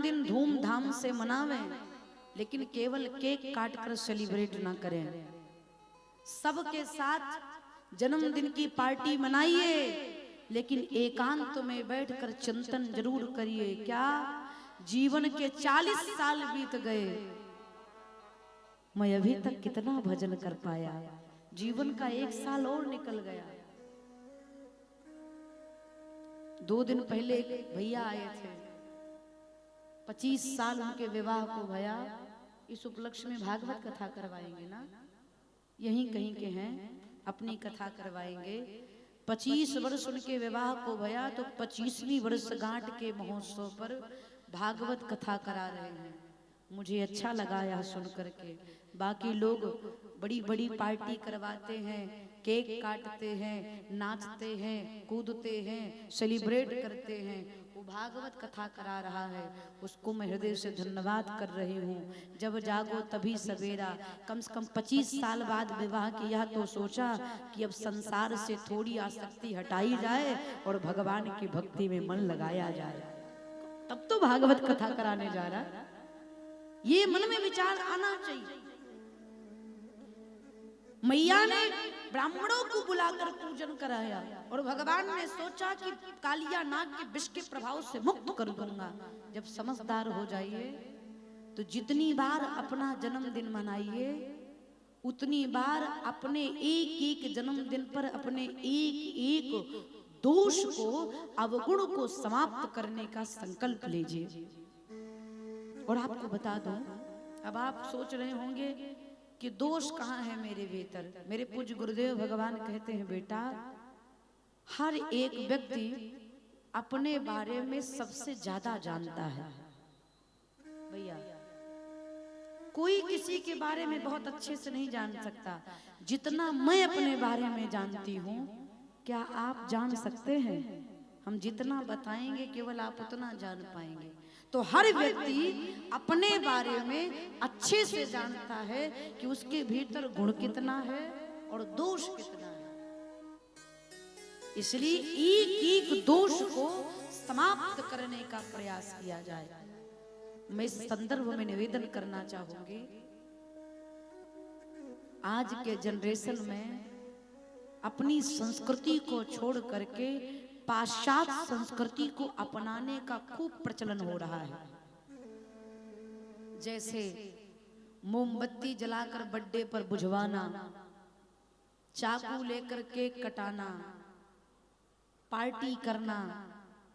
दिन धूमधाम से मनावें, लेकिन केवल केक काट कर सेलिब्रेट ना करें। सबके साथ जन्मदिन की पार्टी मनाइए, लेकिन एकांत में बैठकर चिंतन जरूर करिए। क्या जीवन के 40 साल बीत गए, मैं अभी तक कितना भजन कर पाया। जीवन का 1 साल और निकल गया। 2 दिन पहले एक भैया आए थे, 25 साल उनके विवाह को भया। इस उपलक्ष्य में भागवत कथा करवाएंगे ना, यहीं कहीं के हैं, अपनी कथा करवाएंगे। 25 वर्ष उनके विवाह को भया, तो 25वीं वर्षगांठ के महोत्सव पर भागवत कथा करा रहे हैं। मुझे अच्छा लगा यह सुन करके। बाकी लोग बड़ी बड़ी पार्टी करवाते हैं, केक काटते हैं, नाचते हैं, कूदते हैं, सेलिब्रेट करते हैं। वो भागवत कथा करा रहा है, उसको मैं हृदय से धन्यवाद कर रही हूँ। जब जागो तभी सवेरा। कम से कम 25 साल बाद विवाह किया तो सोचा कि अब संसार से थोड़ी आसक्ति हटाई जाए और भगवान की भक्ति में मन लगाया जाए। तब तो भागवत कथा कराने जा रहा। ये मन में विचार आना चाहिए। मैया ने ब्राह्मणों को बुलाकर पूजन कराया और भगवान ने सोचा कि कालिया नाग के विष के प्रभाव से मुक्त कर दूंगा। जब समझदार हो जाइए तो जितनी बार अपना जन्मदिन मनाइए, उतनी बार अपने एक एक जन्मदिन पर अपने एक एक दोष को, अवगुण को समाप्त करने का संकल्प लीजिए। और आपको बता दूं, अब आप सोच रहे होंगे कि दोष कहाँ है मेरे भीतर। मेरे पूज्य गुरुदेव भगवान कहते हैं, बेटा हर एक व्यक्ति अपने बारे में सबसे ज्यादा जानता है। भैया कोई किसी के बारे में बहुत अच्छे से नहीं जान सकता जितना मैं अपने बारे में जानती हूँ। क्या आप जान सकते हैं? हम जितना बताएंगे केवल आप उतना जान पाएंगे। तो हर व्यक्ति अपने बारे में अच्छे से जानता है कि उसके भीतर गुण कितना है और दोष कितना है। इसलिए एक एक दोष को समाप्त करने का प्रयास किया जाए। मैं इस संदर्भ में निवेदन करना चाहूंगी, आज के जनरेशन में अपनी संस्कृति को छोड़ करके पाश्चात्य संस्कृति को अपनाने का खूब प्रचलन हो रहा है। जैसे मोमबत्ती जलाकर बर्थडे पर बुझवाना, चाकू लेकर केक कटाना, पार्टी करना।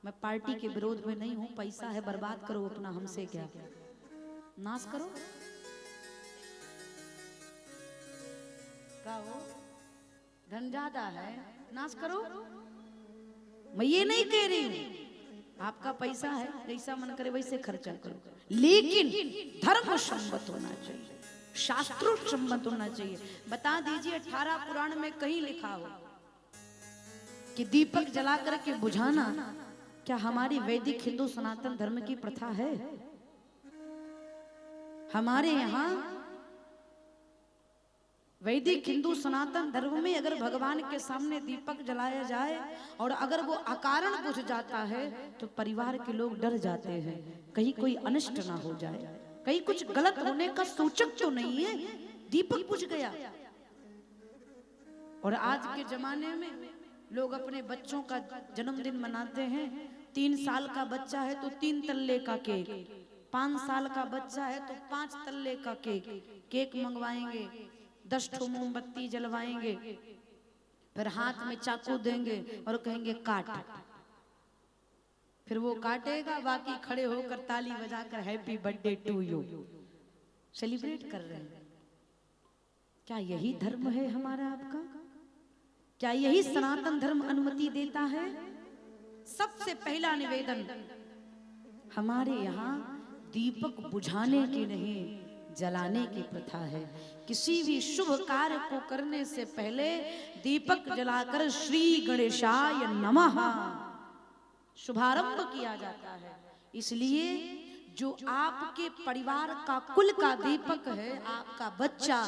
मैं पार्टी के विरोध में नहीं हूं, पैसा है बर्बाद करो अपना, हमसे क्या, नाश करो। क्या हो, धन ज्यादा है, नाश करो। मैं ये नहीं कह रही हूं, आपका पैसा है, जैसा मन करे वैसे खर्चा करो, लेकिन धर्म सम्मत होना चाहिए, शास्त्रों सम्मत होना चाहिए। बता दीजिए 18 पुराण में कहीं लिखा हो कि दीपक जला करके बुझाना क्या हमारी वैदिक हिंदू सनातन धर्म की प्रथा है? हमारे यहाँ वैदिक हिंदू सनातन धर्म में अगर भगवान के सामने दीपक जलाया जाए और अगर वो अकारण बुझ जाता है तो परिवार के लोग डर जाते हैं, कहीं कोई अनिष्ट ना हो जाए, कहीं कुछ गलत होने का सूचक तो नहीं है, दीपक बुझ गया। और आज के जमाने में लोग अपने बच्चों का जन्मदिन मनाते हैं। 3 साल का बच्चा है तो 3 तल्ले का केक, 5 साल का बच्चा है तो 5 तल्ले का केक मंगवाएंगे, 10 ठो मोमबत्ती जलवाएंगे, फिर हाथ में चाकू देंगे और कहेंगे काट। फिर वो काटेगा, बाकी खड़े होकर ताली बजाकर happy birthday to you celebrate कर रहे हैं। क्या यही धर्म है हमारा आपका? क्या यही सनातन धर्म अनुमति देता है? सबसे पहला निवेदन, हमारे यहाँ दीपक बुझाने की नहीं जलाने की प्रथा है। किसी भी शुभ कार्य को करने से पहले दीपक जलाकर श्री गणेशाय नमः शुभारंभ किया जाता है। इसलिए जो आपके परिवार का कुल का दीपक है, आपका बच्चा,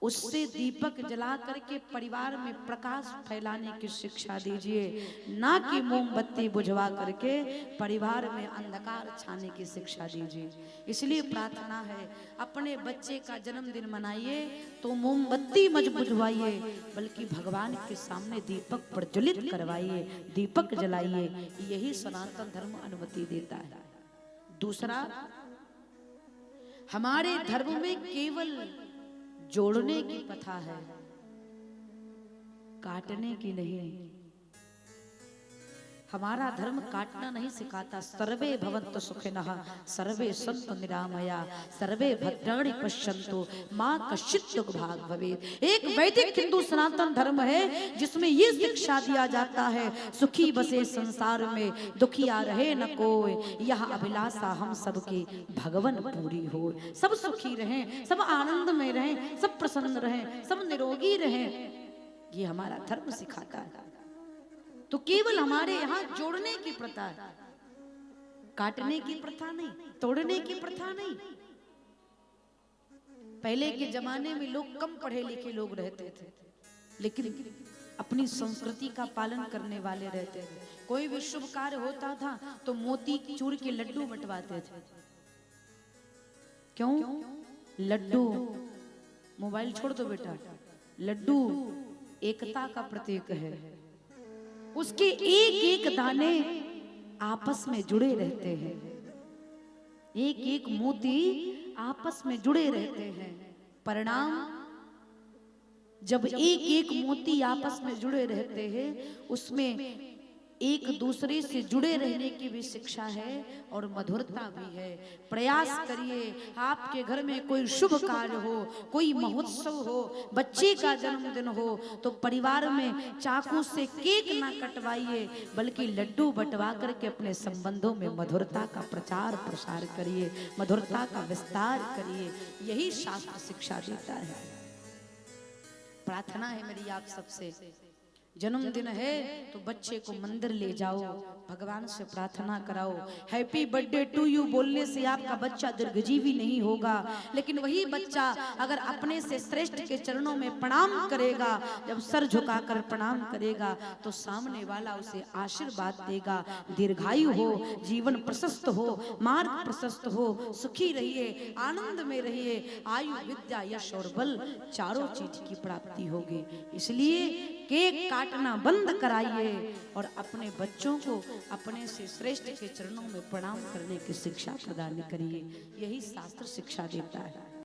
उससे दीपक जला करके परिवार में प्रकाश फैलाने की शिक्षा दीजिए, ना कि मोमबत्ती बुझवा करके परिवार में अंधकार छाने की शिक्षा दीजिए। इसलिए प्रार्थना है, अपने बच्चे का जन्मदिन मनाइए तो मोमबत्ती मत बुझवाइए, बल्कि भगवान के सामने दीपक प्रज्वलित करवाइए, दीपक जलाइए। यही सनातन धर्म अनुमति देता है। दूसरा, हमारे धर्म में केवल जोड़ने की प्रथा है, काटने की नहीं। हमारा धर्म काटना नहीं सिखाता। सर्वे भवन्तु सुखिनः, सर्वे सन्तु निरामया, सर्वे भद्राणि पश्यन्तु, मां कश्चित् दुर्भाग् भवेत्। एक वैदिक हिंदू सनातन धर्म है जिसमें ये शिक्षा दिया जाता है, सुखी बसे संसार में, दुखिया रहे न कोई, यह अभिलाषा हम सबकी भगवन पूरी हो। सब सुखी रहें, सब आनंद में रहें, सब प्रसन्न रहें, सब निरोगी रहें, ये हमारा धर्म सिखाता है। तो केवल हमारे यहाँ जोड़ने की प्रथा है, काटने की प्रथा नहीं, तोड़ने की प्रथा नहीं। पहले के जमाने में लोग कम पढ़े लिखे लोग रहते थे, लेकिन अपनी संस्कृति का पालन करने वाले रहते थे। कोई भी शुभ कार्य होता था तो मोती चूर के लड्डू बंटवाते थे। क्यों? लड्डू, मोबाइल छोड़ दो बेटा, लड्डू एकता का प्रतीक है। उसके एक एक दाने आपस में जुड़े रहते हैं, एक एक मोती आपस में जुड़े रहते हैं। परिणाम, जब एक एक मोती आपस में जुड़े रहते हैं, उसमें एक दूसरे से जुड़े रहने की भी शिक्षा है और मधुरता भी है। प्रयास करिए, आपके घर में कोई शुभ कार्य हो, कोई महोत्सव हो, बच्चे का जन्मदिन हो, तो परिवार में चाकू से केक ना कटवाइए, बल्कि लड्डू बंटवा करके अपने संबंधों में मधुरता का प्रचार प्रसार करिए, मधुरता का विस्तार करिए। यही शास्त्र शिक्षा देता है। प्रार्थना है मेरी आप सबसे, जन्मदिन है तो बच्चे को मंदिर ले जाओ, भगवान से प्रार्थना कराओ। हैप्पी बर्थडे टू यू बोलने से आपका बच्चा दीर्घजीवी नहीं होगा, लेकिन वही बच्चा अगर अपने से श्रेष्ठ के चरणों में प्रणाम करेगा, जब सर झुकाकर प्रणाम करेगा, तो सामने वाला उसे आशीर्वाद देगा। दीर्घायु हो, जीवन प्रशस्त हो, मार्ग प्रशस्त हो, सुखी रहिए, आनंद में रहिए, आयु विद्या यश और बल चारों चीज की प्राप्ति होगी। इसलिए केक काटना बंद कराइए और अपने बच्चों को अपने से श्रेष्ठ के चरणों में प्रणाम करने की शिक्षा प्रदान करिए। यही शास्त्र शिक्षा देता है।